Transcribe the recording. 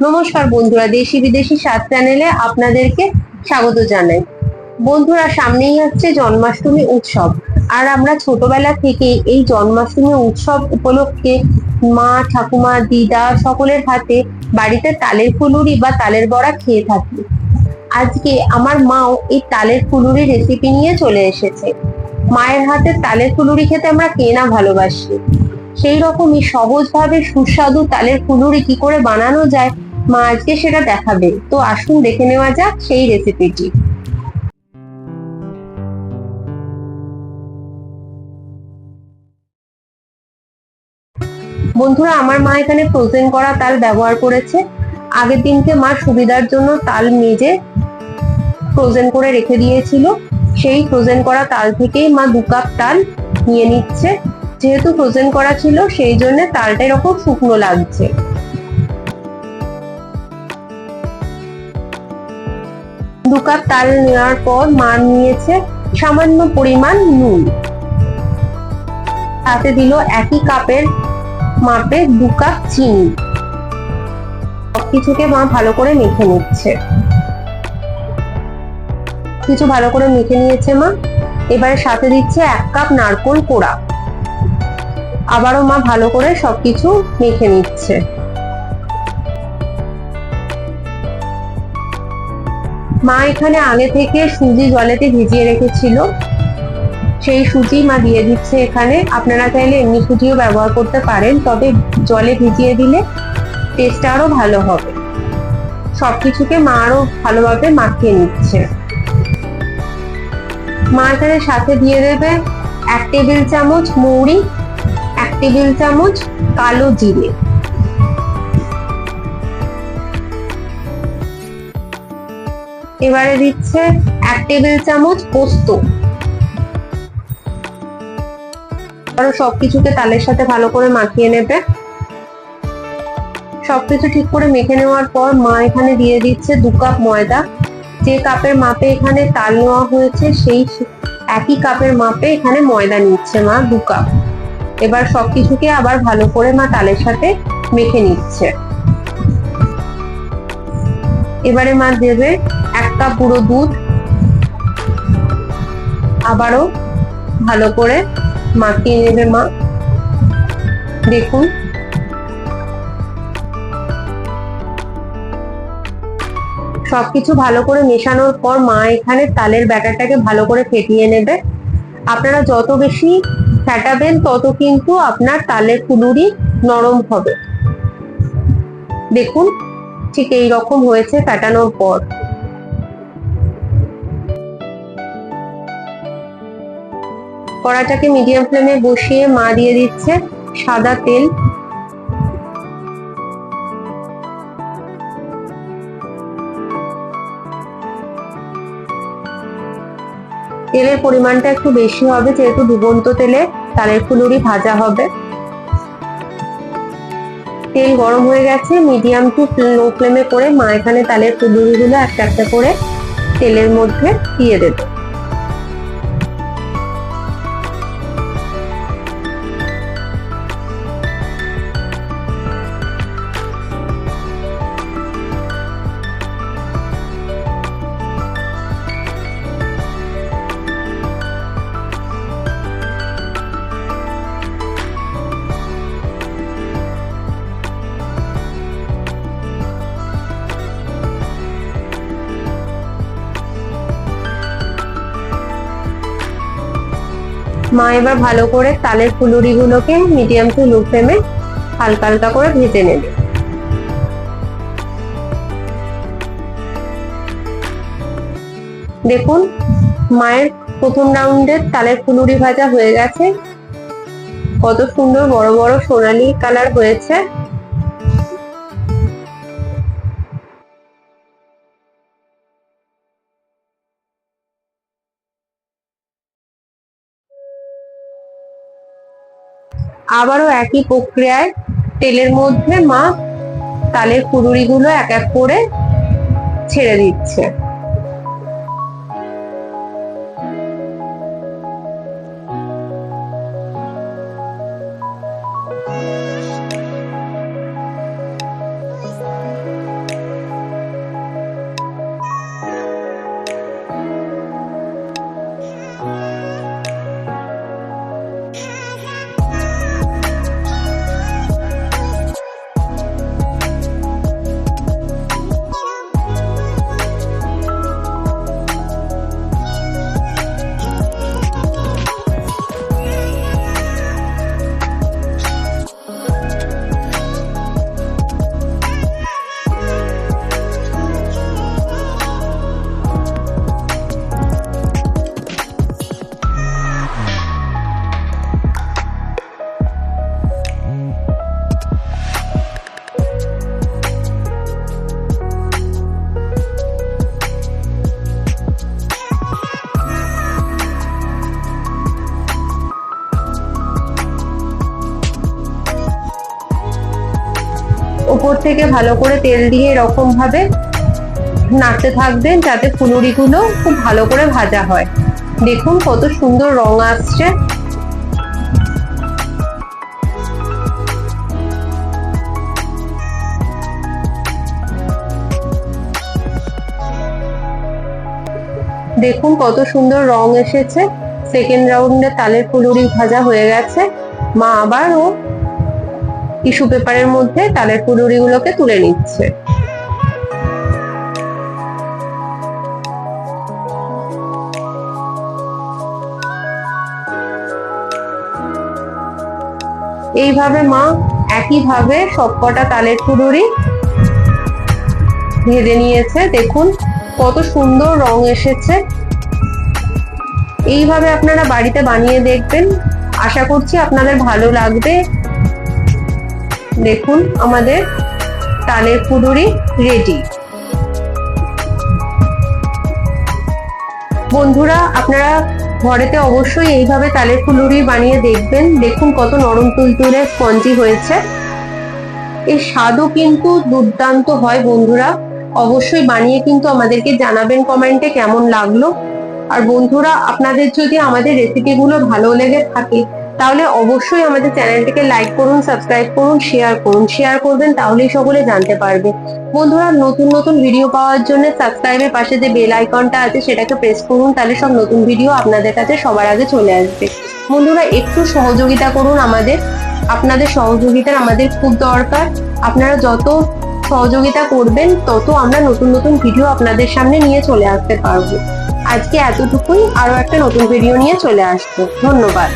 নমস্কার বন্ধুরা, দেশি বিদেশি স্বাদ চ্যানেলে আপনাদেরকে স্বাগত জানাই। বন্ধুরা, সামনেই হচ্ছে জন্মাষ্টমী উৎসব, আর আমরা ছোটবেলা থেকে এই জন্মাষ্টমী উৎসব উপলক্ষে মা, ঠাকুমা, দিদা সকলের হাতে বাড়িতে তালের ফুলুরি বা তালের বড়া খেয়ে থাকি। আজকে আমার মাও এই তালের ফুলুরি রেসিপি নিয়ে চলে এসেছে। মায়ের হাতে তালের ফুলুরি খেতে আমরা কে না ভালোবাসি। সেই রকমই সহজভাবে সুস্বাদু তালের ফুলুরি কি করে বানানো যায় মা আজকে সেটা দেখাবে। তো আসুন দেখে নেওয়া যাক সেই রেসিপিটি। বন্ধুরা, আমার মা এখানে ফ্রোজেন করা তাল ব্যবহার করেছে। আগের দিনকে মা সুবিধার জন্য তাল মেজে ফ্রোজেন করে রেখে দিয়েছিল। সেই ফ্রোজেন করা তাল থেকেই মা 2 কাপ তাল নিয়ে নিচ্ছে। যেহেতু ফ্রোজেন করা ছিল সেই জন্য তালটা এরকম শুকনো লাগছে। 2 কাপ তাল নেওয়ার পর মা নিয়েছে সামান্য পরিমাণ নুন, তাতে দিল একই কাপের মাপে 2 কাপ চিনি। সবকিছুকে মা ভালো করে মেখে নিচ্ছে। কিছু ভালো করে মেখে নিয়েছে মা। এবারে সাথে দিচ্ছে 1 কাপ নারকেল কোড়া। আবারও মা ভালো করে সবকিছু মেখে নিচ্ছে। মা এখানে আগে থেকে সুজি জলেতে ভিজিয়ে রেখেছিল, সেই সুজি মা দিয়ে দিচ্ছে এখানে। আপনারা চাইলে এমনি সুজিও ব্যবহার করতে পারেন, তবে জলে ভিজিয়ে দিলে টেস্ট আরো ভালো হবে। সবকিছুকে মা আরো ভালোভাবে মাখিয়ে নিচ্ছে। মা এখানে সাথে দিয়ে দেবে 1 টেবিল চামচ মৌরি, 1 টেবিল চামচ কালো জিরে, এবারে দিচ্ছে 1 টেবিল চামচ পোস্ত। আরো সবকিছুকে তালের সাথে ভালো করে মাখিয়ে নেবে। সবকিছু ঠিক করে মেখে নেওয়ার পর মা এখানে দিয়ে দিচ্ছে 2 কাপ ময়দা। যে কাপের মাপে এখানে তাল নেওয়া হয়েছে সেই একই কাপের মাপে এখানে ময়দা নিচ্ছে মা 2 কাপ। এবার সবকিছুকে আবার ভালো করে মা তালের সাথে মেখে নিচ্ছে। এবারে মা দেবে 1 কাপ গুঁড়ো দুধ। আবারও ভালো করে মাখিয়ে নেবে মা। দেখুন, সবকিছু ভালো করে মেশানোর পর মা এখানে তালের ব্যাটারটাকে ভালো করে ফেটিয়ে নেবে। আপনারা যত বেশি ফেটাবেন তত কিন্তু আপনার তালের ফুলুরি নরম হবে। দেখুন, ঠিক এই রকম হয়েছে ফেটানোর পর। কড়াটাকে মিডিয়াম ফ্লেমে বসিয়ে মা দিয়ে দিচ্ছে সাদা তেল। তেলের পরিমাণটা একটু বেশি হবে, যেহেতু ডুবন্ত তেলে তালের ফুলুরি ভাজা হবে। তেল গরম হয়ে গেছে। মিডিয়াম টু লো ফ্লেমে করে মা এখানে তালের ফুলুরিগুলো একটা একটা করে তেলের মধ্যে দিয়ে দেবে। মা এবার ভালো করে তালের ফুলুরি গুলোকে মিডিয়াম টু লো ফ্লেমে হালকা হালকা করে ভেজে নেবে। দেখুন, মায়ের প্রথম রাউন্ডের তালের ফুলুরি ভাজা হয়ে গেছে। কত সুন্দর বড় বড় সোনালী কালার হয়েছে। আবারও একই প্রক্রিয়ায় তেলের মধ্যে মা তালের ফুলুরি গুলো এক এক করে ছেড়ে দিচ্ছে। থেকে ভালো করে তেল দিয়ে এরকম ভাবে নাড়তে থাকবেন যাতে ফুলুরিগুলো খুব ভালো করে ভাজা হয়। দেখুন কত সুন্দর রং আসছে। দেখুন কত সুন্দর রং এসেছে। সেকেন্ড রাউন্ডে তালের ফুলুরি ভাজা হয়ে গেছে। মা আবারও টিস্যু পেপারের মধ্যে তালের ফুলুরি গুলোকে তুলে নিচ্ছে। এইভাবে মা একইভাবে সবকটা তালের ফুলুরি ভেজে নিয়েছে। দেখুন কত সুন্দর রং এসেছে। এইভাবে আপনারা বাড়িতে বানিয়ে দেখবেন, আশা করছি আপনাদের ভালো লাগবে। দেখুন আমাদের তালের ফুলুরি রেডি। বন্ধুরা আপনারা ঘরেতে অবশ্যই এইভাবে তালের ফুলুরি বানিয়ে দেখবেন। দেখুন কত নরম তুলতুলে স্পঞ্জি হয়েছে। এর স্বাদও কিন্তু দুর্দান্ত হয়। বন্ধুরা অবশ্যই বানিয়ে কিন্তু আমাদেরকে জানাবেন কমেন্টে কেমন লাগলো। আর বন্ধুরা আপনাদের যদি আমাদের রেসিপিগুলো ভালো লেগে থাকে তাহলে অবশ্যই আমাদের চ্যানেলটিকে লাইক করুন, সাবস্ক্রাইব করুন, শেয়ার করবেন, তাহলেই সকলে জানতে পারবে। বন্ধুরা নতুন নতুন ভিডিও পাওয়ার জন্য সাবস্ক্রাইবের পাশে যে বেল আইকনটা আছে সেটাকে প্রেস করুন, তাহলে সব নতুন ভিডিও আপনাদের কাছে সবার আগে চলে আসবে। বন্ধুরা একটু সহযোগিতা করুন আমাদের, আপনাদের সহযোগিতার আমাদের খুব দরকার। আপনারা যত সহযোগিতা করবেন তত আমরা নতুন নতুন ভিডিও আপনাদের সামনে নিয়ে চলে আসতে পারবো। আজকে এতটুকুই, আরো একটা নতুন ভিডিও নিয়ে চলে আসবো। ধন্যবাদ।